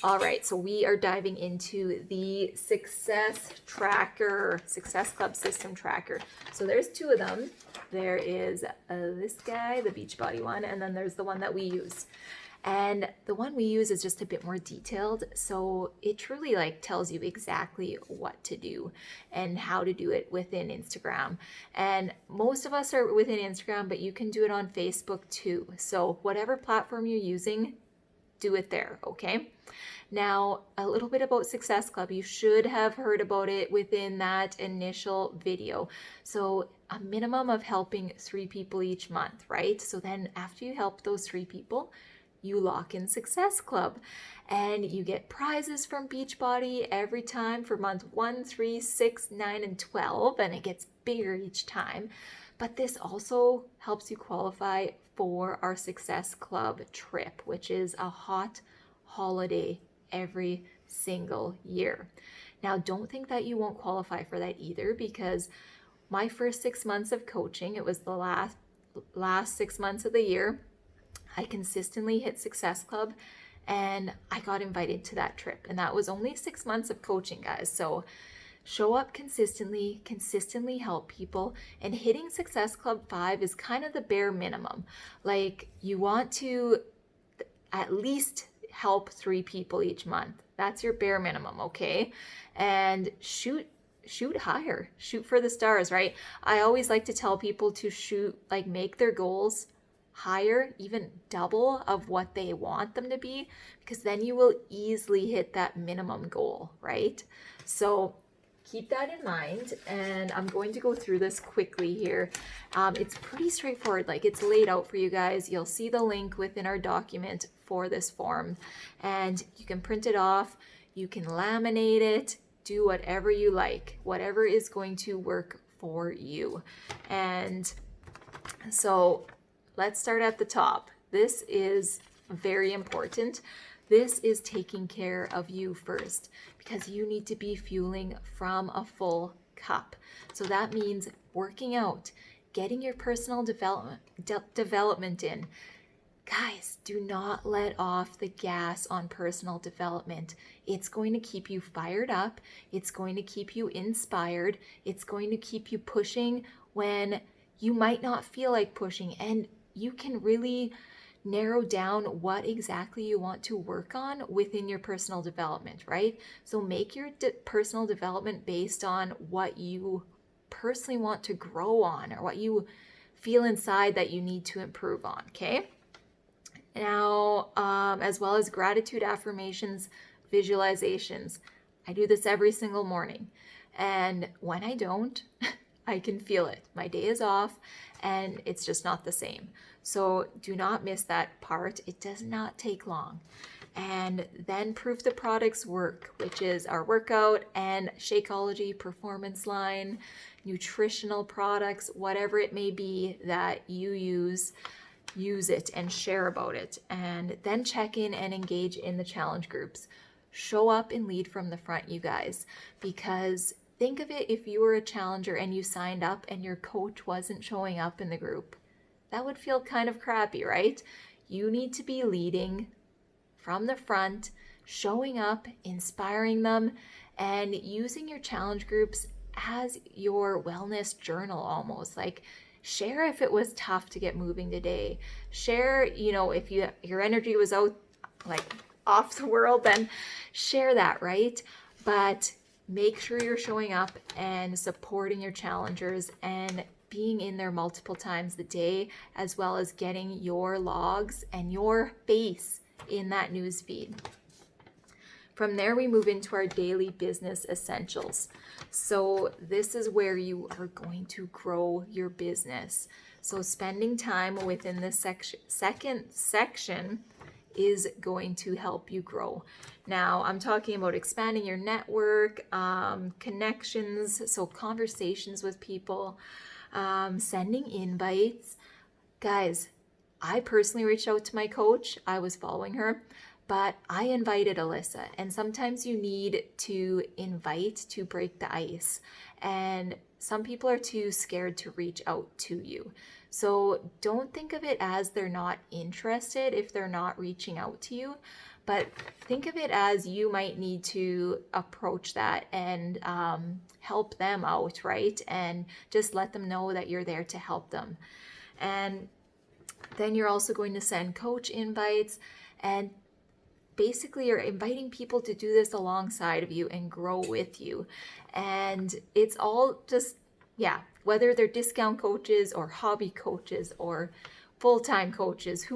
All right, so we are diving into the Success Tracker, Success Club System Tracker. So there's two of them. There is this guy, the Beachbody one, and then there's the one that we use. And the one we use is just a bit more detailed, so it truly tells you exactly what to do and how to do it within Instagram. And most of us are within Instagram, but you can do it on Facebook too. So whatever platform you're using, do it there, okay? Now, a little bit about Success Club. You should have heard about it within that initial video. So a minimum of helping 3 people each month, right? So then after you help those 3 people, you lock in Success Club and you get prizes from Beachbody every time for month 1, 3, 6, 9, and 12, and it gets bigger each time. But this also helps you qualify for our Success Club trip, which is a hot holiday every single year. Now, don't think that you won't qualify for that either, because my first 6 months of coaching, it was the last 6 months of the year, I consistently hit Success Club and I got invited to that trip. And that was only 6 months of coaching, guys. So show up consistently help people, and hitting Success Club 5 is kind of the bare minimum. Like, you want to at least help 3 people each month. That's your bare minimum, okay? And shoot higher, shoot for the stars, right? I always like to tell people to make their goals higher, even double of what they want them to be, because then you will easily hit that minimum goal, right? So keep that in mind, and I'm going to go through this quickly here. It's pretty straightforward, it's laid out for you guys. You'll see the link within our document for this form, and you can print it off, you can laminate it, do whatever you like, whatever is going to work for you. And so let's start at the top. This is very important. This is taking care of you first, because you need to be fueling from a full cup. So that means working out, getting your personal development in. Guys, do not let off the gas on personal development. It's going to keep you fired up. It's going to keep you inspired. It's going to keep you pushing when you might not feel like pushing, and you can really narrow down what exactly you want to work on within your personal development, right? So make your personal development based on what you personally want to grow on, or what you feel inside that you need to improve on, okay? Now, as well as gratitude affirmations, visualizations. I do this every single morning, and when I don't, I can feel it. My day is off and it's just not the same. So do not miss that part. It does not take long. And then proof the products work, which is our workout and Shakeology performance line, nutritional products, whatever it may be that you use it and share about it. And then check in and engage in the challenge groups. Show up and lead from the front, you guys, because think of it, if you were a challenger and you signed up and your coach wasn't showing up in the group, that would feel kind of crappy, right? You need to be leading from the front, showing up, inspiring them, and using your challenge groups as your wellness journal almost. Share if it was tough to get moving today. Share, if your energy was out off the world, then share that, right? But make sure you're showing up and supporting your challengers and being in there multiple times a day, as well as getting your logs and your face in that news feed. From there, we move into our daily business essentials. So this is where you are going to grow your business. So spending time within this second section is going to help you grow. Now, I'm talking about expanding your network, connections, so conversations with people, sending invites. Guys, I personally reached out to my coach. I was following her, but I invited Alyssa. And sometimes you need to invite to break the ice. And some people are too scared to reach out to you. So don't think of it as they're not interested if they're not reaching out to you, but think of it as you might need to approach that and help them out, right? And just let them know that you're there to help them. And then you're also going to send coach invites, and basically you're inviting people to do this alongside of you and grow with you. And it's all just, yeah, whether they're discount coaches or hobby coaches or full-time coaches,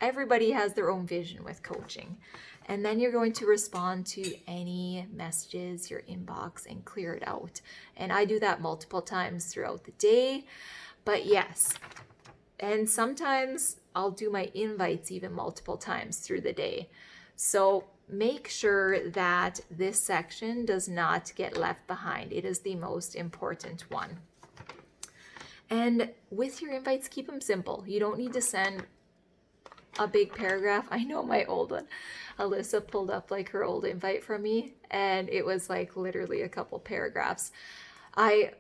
everybody has their own vision with coaching. And then you're going to respond to any messages, your inbox, and clear it out. And I do that multiple times throughout the day. But yes, and sometimes I'll do my invites even multiple times through the day. So make sure that this section does not get left behind. It is the most important one. And with your invites, keep them simple. You don't need to send a big paragraph. I know my old one, Alyssa pulled up like her old invite from me, and it was like literally a couple paragraphs. I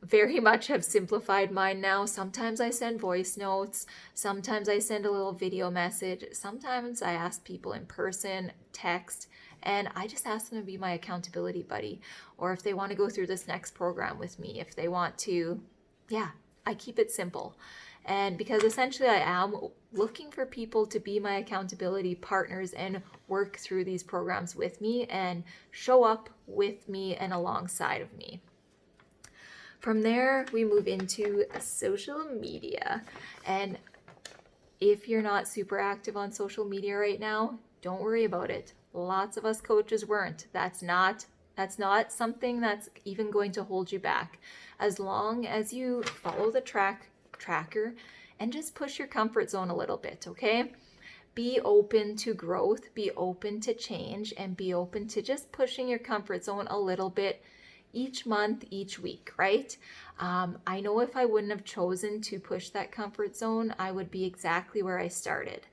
very much have simplified mine now. Sometimes I send voice notes. Sometimes I send a little video message. Sometimes I ask people in person, text, and I just ask them to be my accountability buddy, or if they want to go through this next program with me, if they want to, yeah, I keep it simple. And because essentially I am looking for people to be my accountability partners and work through these programs with me and show up with me and alongside of me. From there, we move into social media. And if you're not super active on social media right now, don't worry about it. Lots of us coaches weren't. That's not something that's even going to hold you back. As long as you follow the tracker and just push your comfort zone a little bit, okay? Be open to growth, be open to change, and be open to just pushing your comfort zone a little bit each month, each week, right? I know if I wouldn't have chosen to push that comfort zone, I would be exactly where I started.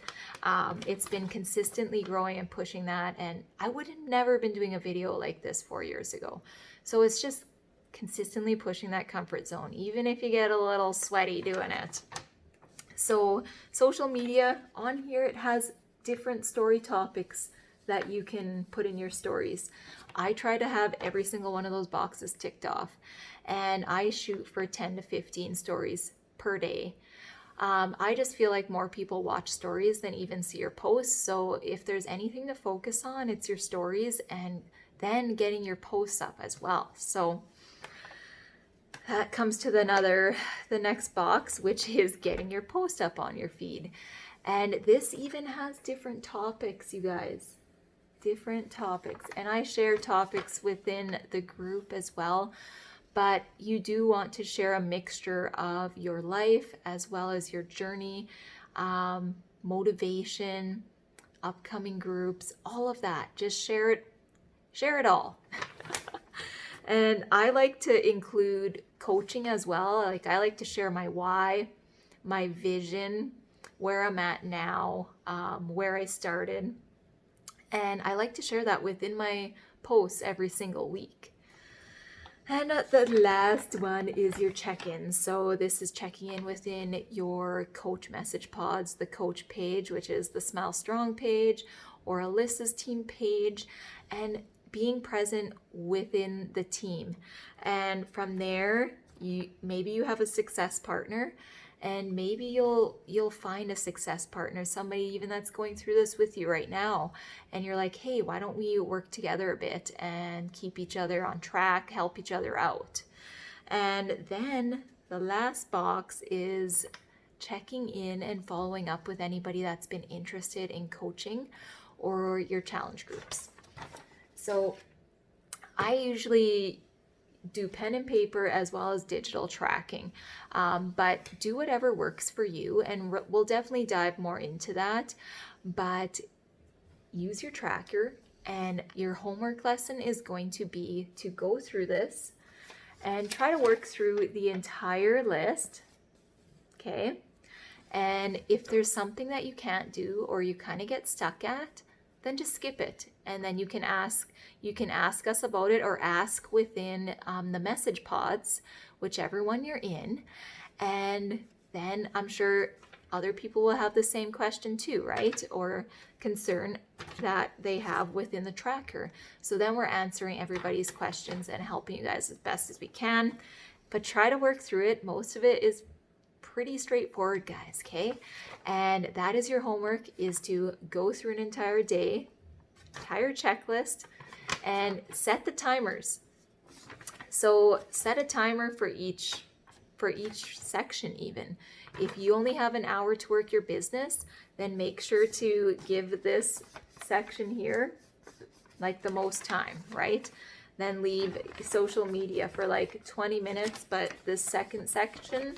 It's been consistently growing and pushing that, and I would have never been doing a video like this 4 years ago. So it's just consistently pushing that comfort zone, even if you get a little sweaty doing it. So social media, on here it has different story topics that you can put in your stories. I try to have every single one of those boxes ticked off, and I shoot for 10 to 15 stories per day. I just feel like more people watch stories than even see your posts. So if there's anything to focus on, it's your stories and then getting your posts up as well. So that comes to the next box, which is getting your post up on your feed. And this even has different topics, you guys. Different topics. And I share topics within the group as well. But you do want to share a mixture of your life as well as your journey, motivation, upcoming groups, all of that. Just share it all. And I like to include coaching as well. Like I like to share my why, my vision, where I'm at now, where I started. And I like to share that within my posts every single week. And the last one is your check-in. So this is checking in within your coach message pods, the coach page, which is the Smile Strong page, or Alyssa's team page, and being present within the team. And from there, maybe you have a success partner, and maybe you'll find a success partner, somebody even that's going through this with you right now, and you're like, hey, why don't we work together a bit and keep each other on track, help each other out. And then the last box is checking in and following up with anybody that's been interested in coaching or your challenge groups. So I usually do pen and paper as well as digital tracking, but do whatever works for you, and we'll definitely dive more into that. But use your tracker, and your homework lesson is going to be to go through this and try to work through the entire list, okay? And if there's something that you can't do or you kind of get stuck at, then just skip it, and then you can ask us about it, or ask within the message pods, whichever one you're in, and then I'm sure other people will have the same question too, right? Or concern that they have within the tracker. So then we're answering everybody's questions and helping you guys as best as we can. But try to work through it. Most of it is pretty straightforward, guys, okay? And that is your homework, is to go through an entire day, entire checklist, and set the timers. So set a timer for each section even. If you only have an hour to work your business, then make sure to give this section here like the most time, right? Then leave social media for like 20 minutes, but the second section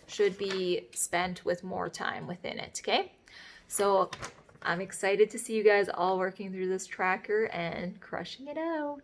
should be spent with more time within it, okay? So I'm excited to see you guys all working through this tracker and crushing it out.